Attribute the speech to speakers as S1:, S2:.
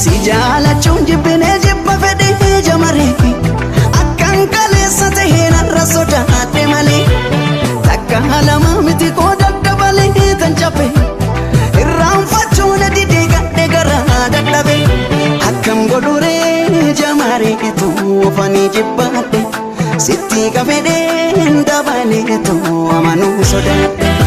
S1: Si jaalachuun jibbinee jibba fedhii jamaree akkan kaleessa tahee narra sodaadhe malee takka lama miti koo daddabalee tan cabe irraanfachuun didee gadhee garaa dadhabe akkam godhuree jamaree tuufanii jibbaadhe sitti qabedhee dabalee tu amanuu sodaadhe.